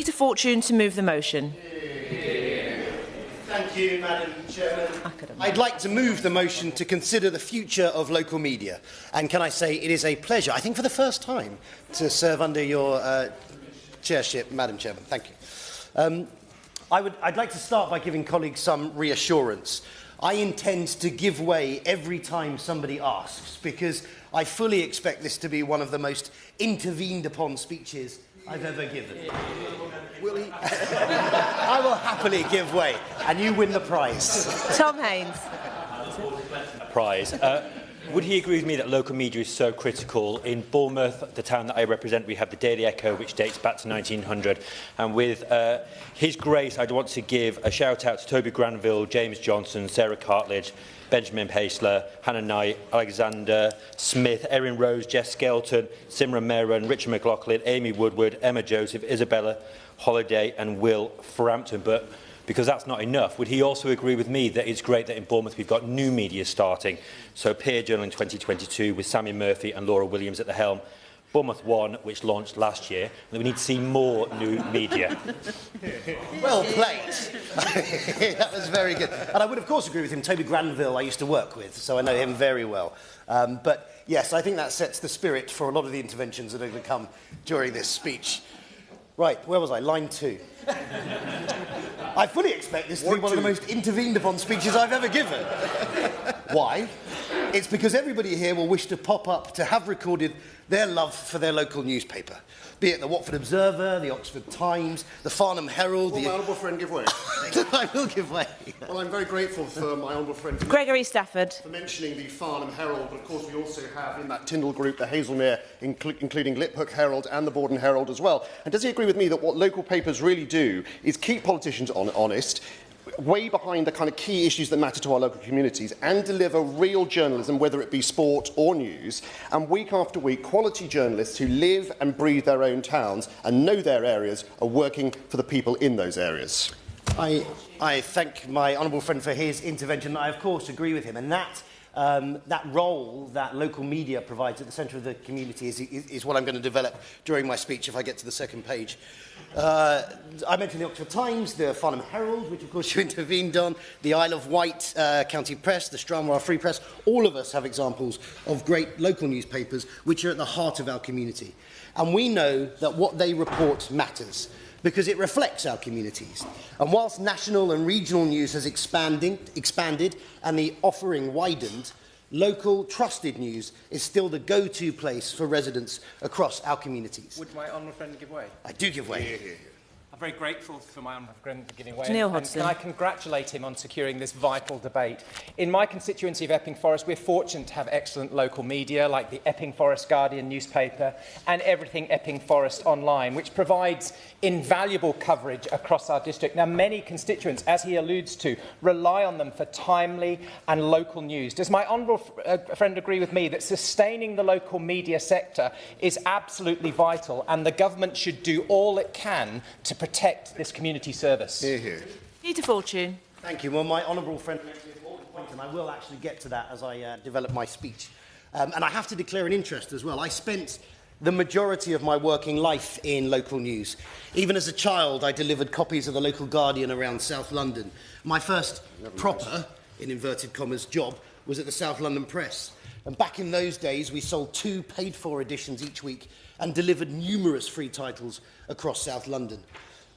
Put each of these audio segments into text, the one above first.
Peter Fortune to move the motion. Thank you, Madam Chairman. I'd like to move the motion to consider the future of local media. And can I say it is a pleasure, I think for the first time, to serve under your chairship, Madam Chairman. Thank you. I'd like to start by giving colleagues some reassurance. I intend to give way every time somebody asks, because I fully expect this to be one of the most intervened upon speeches I've ever given. Will he? I will happily give way, and you win the prize. Tom Haynes. Prize. Would he agree with me that local media is so critical? In Bournemouth, the town that I represent, we have the Daily Echo, which dates back to 1900. And with his grace, I'd want to give a shout-out to Toby Granville, James Johnson, Sarah Cartledge, Benjamin Paisler, Hannah Knight, Alexander Smith, Erin Rose, Jess Skelton, Simran Mehran, Richard McLaughlin, Amy Woodward, Emma Joseph, Isabella Holiday and Will Frampton. But because that's not enough, would he also agree with me that it's great that in Bournemouth we've got new media starting? So Peer Journal in 2022 with Sammy Murphy and Laura Williams at the helm. Bournemouth One, which launched last year, and we need to see more new media. Well played. That was very good. And I would, of course, agree with him. Toby Granville I used to work with, so I know him very well. But, yes, I think that sets the spirit for a lot of the interventions that are going to come during this speech. Right, where was I? Line 2. I fully expect this to be one of the most intervened upon speeches I've ever given. Why? It's because everybody here will wish to pop up to have recorded their love for their local newspaper, be it the Watford Observer, the Oxford Times, the Farnham Herald. Will my honourable friend give way? I will give way. Well, I'm very grateful for my honourable friend Gregory Stafford. for mentioning the Farnham Herald, but of course we also have in that Tyndall group the Hazelmere, including Liphook Herald and the Borden Herald as well. And does he agree with me that what local papers really do is keep politicians honest, way behind the kind of key issues that matter to our local communities, and deliver real journalism, whether it be sport or news, and week after week, quality journalists who live and breathe their own towns and know their areas are working for the people in those areas? I thank my honourable friend for his intervention. I, of course, agree with him. And that role that local media provides at the centre of the community is what I'm going to develop during my speech if I get to the second page. I mentioned the Oxford Times, the Farnham Herald, which of course you intervened on, the Isle of Wight County Press, the Stranraer Free Press. All of us have examples of great local newspapers which are at the heart of our community. And we know that what they report matters, because it reflects our communities. And whilst national and regional news has expanded and the offering widened, local trusted news is still the go-to place for residents across our communities. Would my honourable friend give way? I do give way. I'm very grateful for my honourable friend for giving way. Neil and Hodgson. can I congratulate him on securing this vital debate? In my constituency of Epping Forest, we're fortunate to have excellent local media like the Epping Forest Guardian newspaper and Everything Epping Forest online, which provides invaluable coverage across our district. Now, many constituents, as he alludes to, rely on them for timely and local news. Does my honourable friend agree with me that sustaining the local media sector is absolutely vital, and the government should do all it can to protect this community service? Hear, hear. Peter Fortune. Thank you. Well, my honourable friend makes an important point, and I will actually get to that as I develop my speech. And I have to declare an interest as well. I spent the majority of my working life in local news. Even as a child, I delivered copies of the local Guardian around South London. My first proper, in inverted commas, job was at the South London Press. And back in those days, we sold 2 paid-for editions each week and delivered numerous free titles across South London.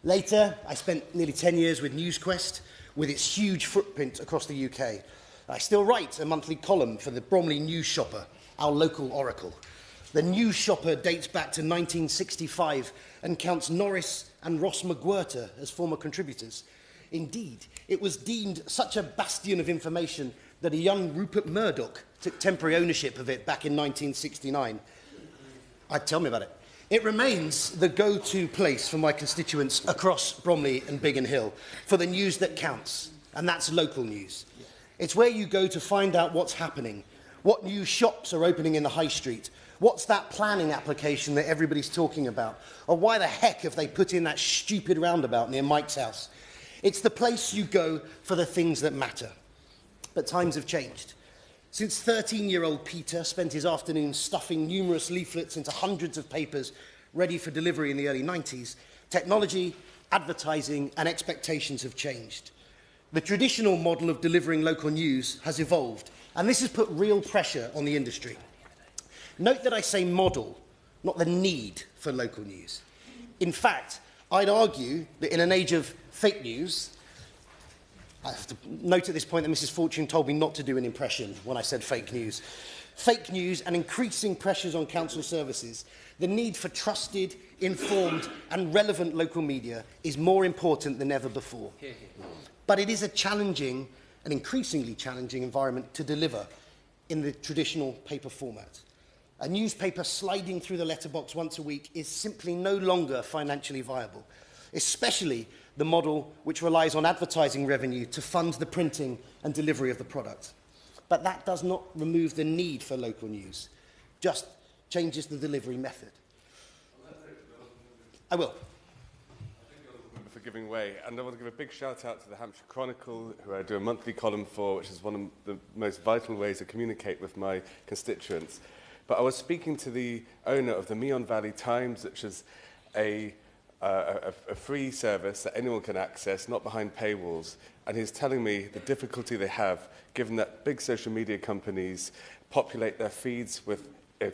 Later, I spent nearly 10 years with NewsQuest, with its huge footprint across the UK. I still write a monthly column for the Bromley News Shopper, our local oracle. The News Shopper dates back to 1965 and counts Norris and Ross McGuirter as former contributors. Indeed, it was deemed such a bastion of information that a young Rupert Murdoch took temporary ownership of it back in 1969. Tell me about it. It remains the go-to place for my constituents across Bromley and Biggin Hill for the news that counts, and that's local news. It's where you go to find out what's happening, what new shops are opening in the high street, what's that planning application that everybody's talking about, or why the heck have they put in that stupid roundabout near Mike's house. It's the place you go for the things that matter. But times have changed. Since 13-year-old Peter spent his afternoons stuffing numerous leaflets into hundreds of papers ready for delivery in the early 90s, Technology, advertising and expectations have changed. The traditional model of delivering local news has evolved, and this has put real pressure on the industry. Note that I say model, not the need for local news. In fact, I'd argue that in an age of fake news, I have to note at this point that Mrs. Fortune told me not to do an impression when I said fake news. Fake news and increasing pressures on council services, the need for trusted, informed and relevant local media is more important than ever before. But it is a challenging, an increasingly challenging environment to deliver in the traditional paper format. A newspaper sliding through the letterbox once a week is simply no longer financially viable, especially the model which relies on advertising revenue to fund the printing and delivery of the product. But that does not remove the need for local news, just changes the delivery method. I will. For giving way, and I want to give a big shout out to the Hampshire Chronicle, who I do a monthly column for, which is one of the most vital ways to communicate with my constituents. But I was speaking to the owner of the Meon Valley Times, which is a free service that anyone can access, not behind paywalls, and he's telling me the difficulty they have, given that big social media companies populate their feeds with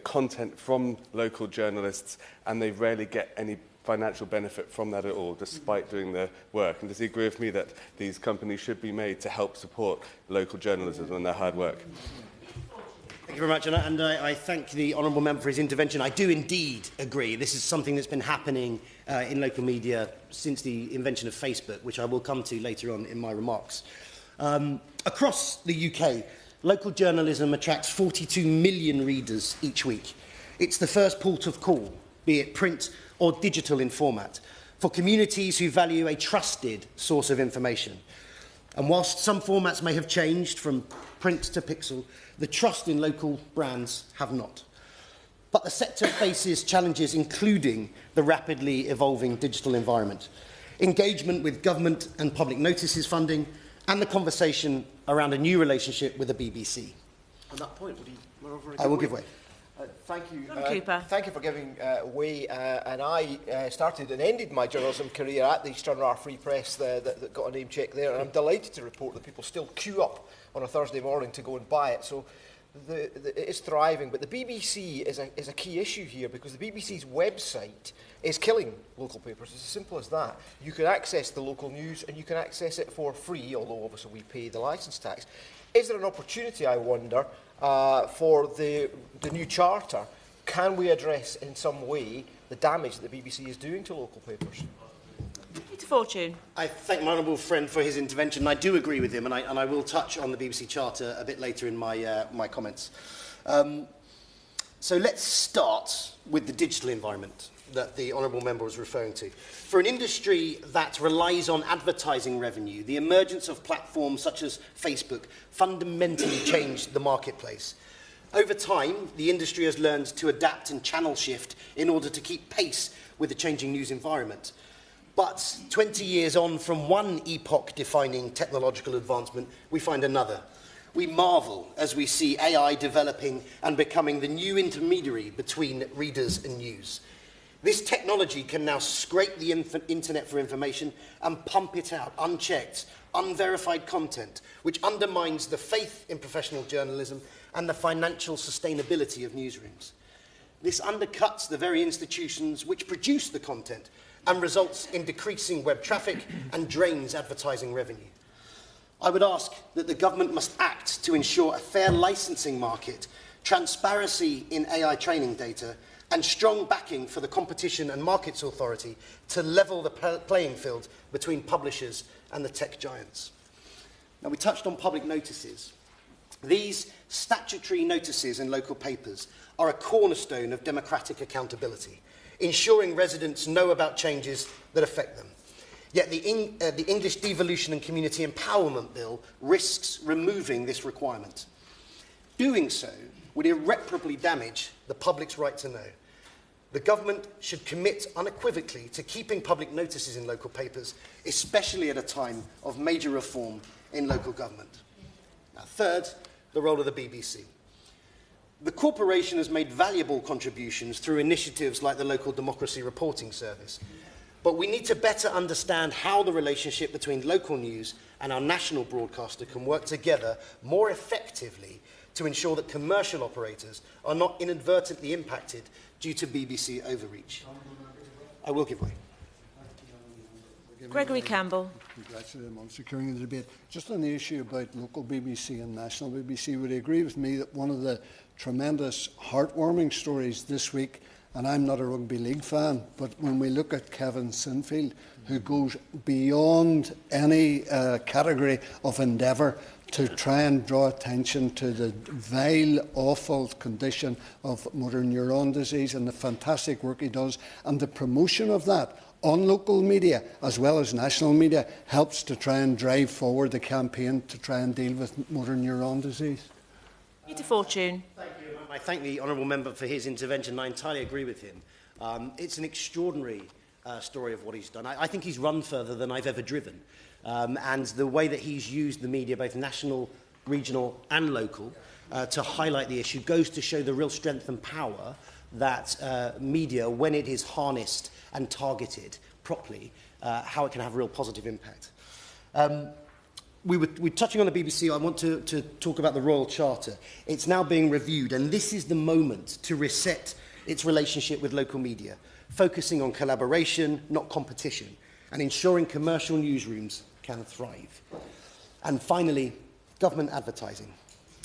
content from local journalists, and they rarely get any financial benefit from that at all, despite doing their work. And does he agree with me that these companies should be made to help support local journalism and their hard work? Thank you very much, and I thank the Honourable Member for his intervention. I do indeed agree. This is something that's been happening in local media since the invention of Facebook, which I will come to later on in my remarks. Across the UK, local journalism attracts 42 million readers each week. It's the first port of call, be it print or digital in format, for communities who value a trusted source of information. And whilst some formats may have changed from print to pixel, the trust in local brands have not. But the sector faces challenges including the rapidly evolving digital environment, engagement with government and public notices funding, and the conversation around a new relationship with the BBC. On that point, would you run over and I will give way. Thank you. Cooper. Thank you for giving way. And I started and ended my journalism career at the Stranraer Free Press that got a name check there. And I'm delighted to report that people still queue up on a Thursday morning to go and buy it. So it's thriving. But the BBC is a key issue here, because the BBC's website is killing local papers. It's as simple as that. You can access the local news and you can access it for free, although obviously we pay the licence tax. Is there an opportunity, I wonder, for the new charter? Can we address in some way the damage that the BBC is doing to local papers? Peter Fortune. I thank my honourable friend for his intervention. I do agree with him, and I will touch on the BBC Charter a bit later in my comments. So let's start with the digital environment that the honourable member was referring to. For an industry that relies on advertising revenue, the emergence of platforms such as Facebook fundamentally changed the marketplace. Over time, the industry has learned to adapt and channel shift in order to keep pace with the changing news environment. But 20 years on from one epoch-defining technological advancement, we find another. We marvel as we see AI developing and becoming the new intermediary between readers and news. This technology can now scrape the internet for information and pump it out, unchecked, unverified content, which undermines the faith in professional journalism and the financial sustainability of newsrooms. This undercuts the very institutions which produce the content and results in decreasing web traffic and drains advertising revenue. I would ask that the government must act to ensure a fair licensing market, transparency in AI training data, and strong backing for the Competition and Markets Authority to level the playing field between publishers and the tech giants. Now, we touched on public notices. These statutory notices in local papers are a cornerstone of democratic accountability, ensuring residents know about changes that affect them. Yet the English Devolution and Community Empowerment Bill risks removing this requirement. Doing so would irreparably damage the public's right to know. The government should commit unequivocally to keeping public notices in local papers, especially at a time of major reform in local government. Now, third, the role of the BBC. The corporation has made valuable contributions through initiatives like the Local Democracy Reporting Service. But we need to better understand how the relationship between local news and our national broadcaster can work together more effectively to ensure that commercial operators are not inadvertently impacted due to BBC overreach. I will give way. Gregory Campbell. Congratulate him on securing the debate. Just on the issue about local BBC and national BBC, would you agree with me that one of the tremendous heartwarming stories this week, and I'm not a rugby league fan, but when we look at Kevin Sinfield, who goes beyond any category of endeavour to try and draw attention to the vile, awful condition of motor neuron disease and the fantastic work he does, and the promotion of that on local media as well as national media helps to try and drive forward the campaign to try and deal with motor neuron disease. Peter Fortune. Thank you. I thank the honourable member for his intervention. I entirely agree with him. It's an extraordinary story of what he's done. I think he's run further than I've ever driven. And the way that he's used the media, both national, regional and local, to highlight the issue goes to show the real strength and power that media, when it is harnessed and targeted properly, how it can have a real positive impact. We're touching on the BBC. I want to talk about the Royal Charter. It's now being reviewed, and this is the moment to reset its relationship with local media, focusing on collaboration, not competition, and ensuring commercial newsrooms can thrive. And finally, government advertising.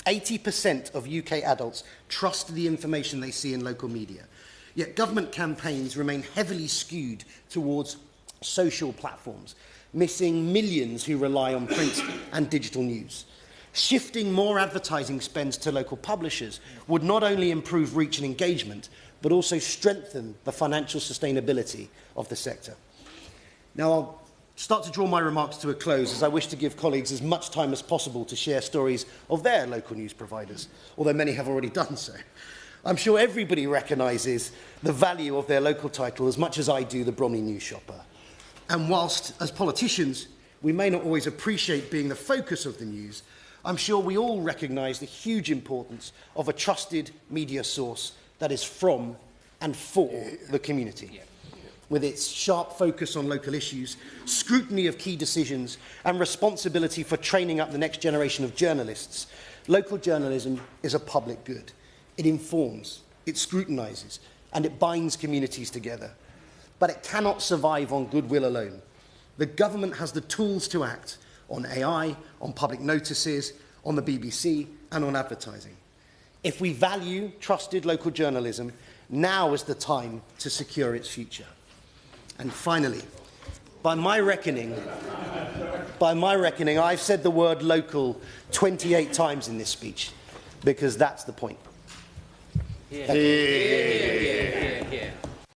80% of UK adults trust the information they see in local media. Yet government campaigns remain heavily skewed towards social platforms, missing millions who rely on print and digital news. Shifting more advertising spends to local publishers would not only improve reach and engagement, but also strengthen the financial sustainability of the sector. Now, I'll start to draw my remarks to a close, as I wish to give colleagues as much time as possible to share stories of their local news providers, although many have already done so. I'm sure everybody recognises the value of their local title as much as I do the Bromley News Shopper. And whilst, as politicians, we may not always appreciate being the focus of the news, I'm sure we all recognise the huge importance of a trusted media source that is from and for the community. With its sharp focus on local issues, scrutiny of key decisions, and responsibility for training up the next generation of journalists, local journalism is a public good. It informs, it scrutinises, and it binds communities together. But it cannot survive on goodwill alone. The government has the tools to act on AI, on public notices, on the BBC, and on advertising. If we value trusted local journalism, now is the time to secure its future. And finally, by my reckoning, I've said the word local 28 times in this speech, because that's the point. Hear,